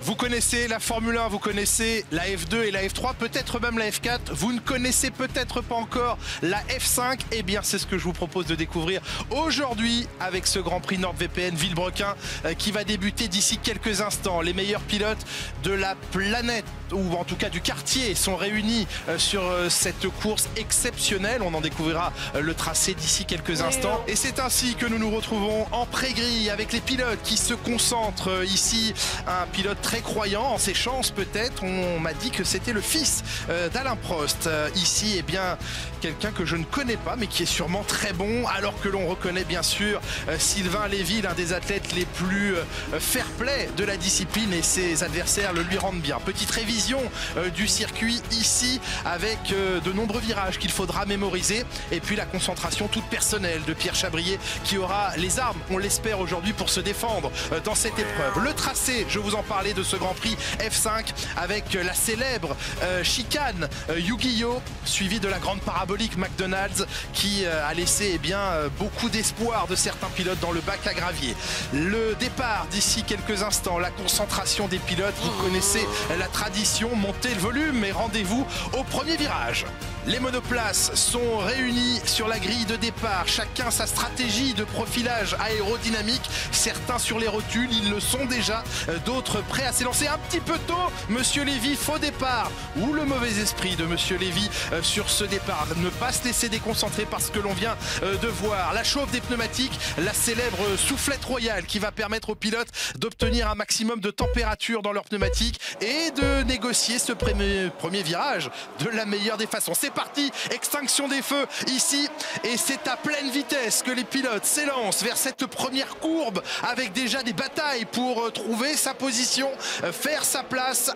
Vous connaissez la Formule 1, vous connaissez la F2 et la F3, peut-être même la F4. Vous ne connaissez peut-être pas encore la F5. Eh bien, c'est ce que je vous propose de découvrir aujourd'hui avec ce Grand Prix NordVPN Villebrequin qui va débuter d'ici quelques instants. Les meilleurs pilotes de la planète, ou en tout cas du quartier, sont réunis sur cette course exceptionnelle. On en découvrira le tracé d'ici quelques instants. Et c'est ainsi que nous nous retrouvons en pré-grille avec les pilotes qui se concentrent ici. Un pilote très croyant en ses chances peut-être. On m'a dit que c'était le fils d'Alain Prost. Ici, eh bien, quelqu'un que je ne connais pas mais qui est sûrement très bon, alors que l'on reconnaît bien sûr Sylvain Lévy, l'un des athlètes les plus fair-play de la discipline, et ses adversaires le lui rendent bien. Petite révision du circuit ici avec de nombreux virages qu'il faudra mémoriser, et puis la concentration toute personnelle de Pierre Chabrier qui aura les armes, on l'espère aujourd'hui, pour se défendre dans cette épreuve. Le tracé, je vous en parlais de ce Grand Prix F5 avec la célèbre chicane Yu-Gi-Oh, suivie de la grande parabolique McDonald's qui a laissé beaucoup d'espoir de certains pilotes dans le bac à gravier. Le départ d'ici quelques instants, la concentration des pilotes, vous connaissez la tradition, montez le volume et rendez-vous au premier virage. Les monoplaces sont réunis sur la grille de départ, chacun sa stratégie de profilage aérodynamique, certains sur les rotules, ils le sont déjà, d'autres prêts à s'élancer un petit peu tôt. Monsieur Lévy, faux départ, ou le mauvais esprit de Monsieur Lévy sur ce départ, ne pas se laisser déconcentrer parce que l'on vient de voir la chauffe des pneumatiques, la célèbre soufflette royale qui va permettre aux pilotes d'obtenir un maximum de température dans leurs pneumatiques et de négocier ce premier virage de la meilleure des façons. C'est parti, extinction des feux ici, et c'est à pleine vitesse que les pilotes s'élancent vers cette première courbe avec déjà des batailles pour trouver sa position, faire sa place,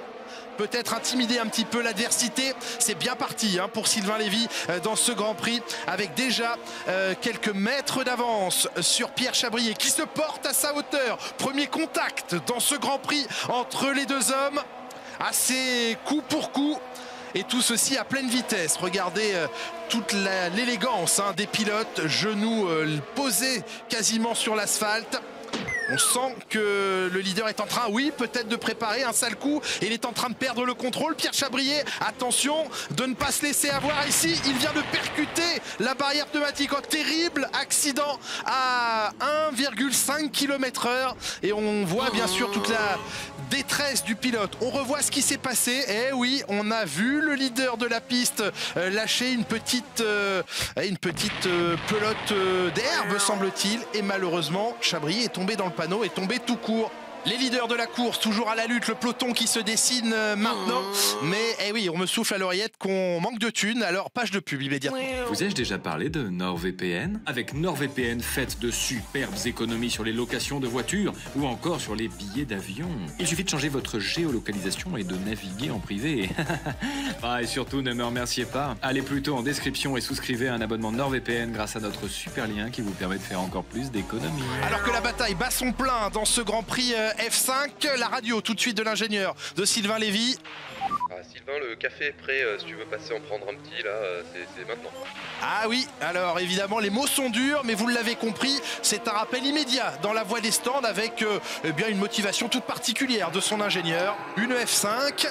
peut-être intimider un petit peu l'adversité. C'est bien parti pour Sylvain Lévy dans ce Grand Prix, avec déjà quelques mètres d'avance sur Pierre Chabrier qui se porte à sa hauteur. Premier contact dans ce Grand Prix entre les deux hommes, assez coup pour coup. Et tout ceci à pleine vitesse. Regardez toute l'élégance des pilotes, genoux posés quasiment sur l'asphalte. On sent que le leader est en train, oui, peut-être de préparer un sale coup. Il est en train de perdre le contrôle. Pierre Chabrier, attention de ne pas se laisser avoir ici. Il vient de percuter la barrière pneumatique. Oh, terrible accident à 1,5 km/h. Et on voit bien sûr toute la détresse du pilote. On revoit ce qui s'est passé. Et oui, on a vu le leader de la piste lâcher une petite pelote d'herbe, semble-t-il. Et malheureusement, Chabrier est tombé dans le panneau, est tombé tout court. Les leaders de la course, toujours à la lutte, le peloton qui se dessine maintenant. Mais oui, on me souffle à l'oreillette qu'on manque de thunes, alors page de pub immédiatement. Vous ai-je déjà parlé de NordVPN? Avec NordVPN, faites de superbes économies sur les locations de voitures ou encore sur les billets d'avion. Il suffit de changer votre géolocalisation et de naviguer en privé. Et surtout, ne me remerciez pas. Allez plutôt en description et souscrivez un abonnement NordVPN grâce à notre super lien qui vous permet de faire encore plus d'économies. Alors que la bataille bat son plein dans ce Grand Prix F5, la radio tout de suite de l'ingénieur de Sylvain Lévy. Sylvain, le café est prêt, si tu veux passer en prendre un petit, là, c'est maintenant. Ah oui, alors évidemment les mots sont durs, mais vous l'avez compris, c'est un rappel immédiat dans la voie des stands avec une motivation toute particulière de son ingénieur. Une F5,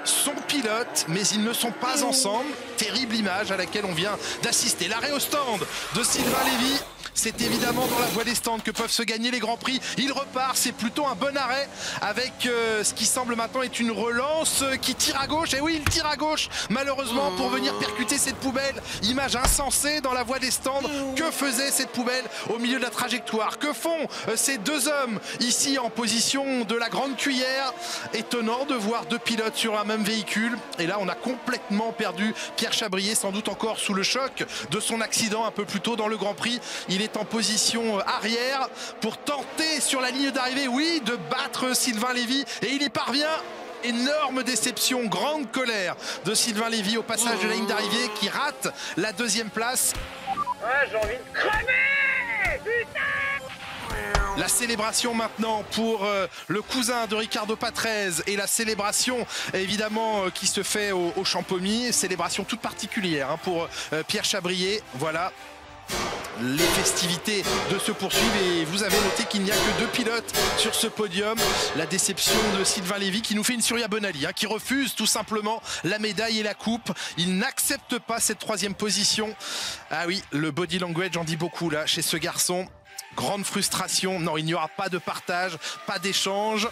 son pilote, mais ils ne sont pas ensemble. Terrible image à laquelle on vient d'assister. L'arrêt au stand de Sylvain Lévy. C'est évidemment dans la voie des stands que peuvent se gagner les Grands Prix. Il repart, c'est plutôt un bon arrêt avec ce qui semble maintenant être une relance qui tire à gauche. Et oui, il tire à gauche, malheureusement, pour venir percuter cette poubelle. Image insensée dans la voie des stands. Que faisait cette poubelle au milieu de la trajectoire? Que font ces deux hommes ici en position de la grande cuillère? Étonnant de voir deux pilotes sur un même véhicule. Et là, on a complètement perdu Pierre Chabrier, sans doute encore sous le choc de son accident un peu plus tôt dans le Grand Prix. Il est en position arrière pour tenter sur la ligne d'arrivée, oui, de battre Sylvain Lévy, et il y parvient. Énorme déception, grande colère de Sylvain Lévy au passage de la ligne d'arrivée qui rate la deuxième place. Ouais, j'ai envie de crever, putain! La célébration maintenant pour le cousin de Ricardo Patrese, et la célébration évidemment qui se fait au Champomy, célébration toute particulière pour Pierre Chabrier. Voilà. Les festivités de se poursuivent et vous avez noté qu'il n'y a que 2 pilotes sur ce podium. La déception de Sylvain Lévy qui nous fait une Surya Bonali, qui refuse tout simplement la médaille et la coupe. Il n'accepte pas cette 3e position. Ah oui, le body language en dit beaucoup là chez ce garçon. Grande frustration. Non, il n'y aura pas de partage, pas d'échange.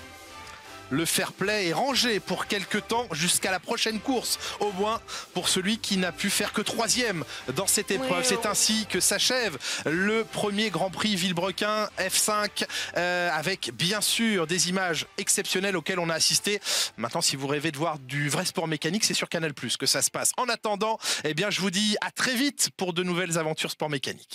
Le fair play est rangé pour quelques temps jusqu'à la prochaine course, au moins pour celui qui n'a pu faire que 3e dans cette épreuve. C'est ainsi que s'achève le premier Grand Prix Villebrequin F5 avec bien sûr des images exceptionnelles auxquelles on a assisté. Maintenant, si vous rêvez de voir du vrai sport mécanique, c'est sur Canal+ que ça se passe. En attendant, eh bien, je vous dis à très vite pour de nouvelles aventures sport mécanique.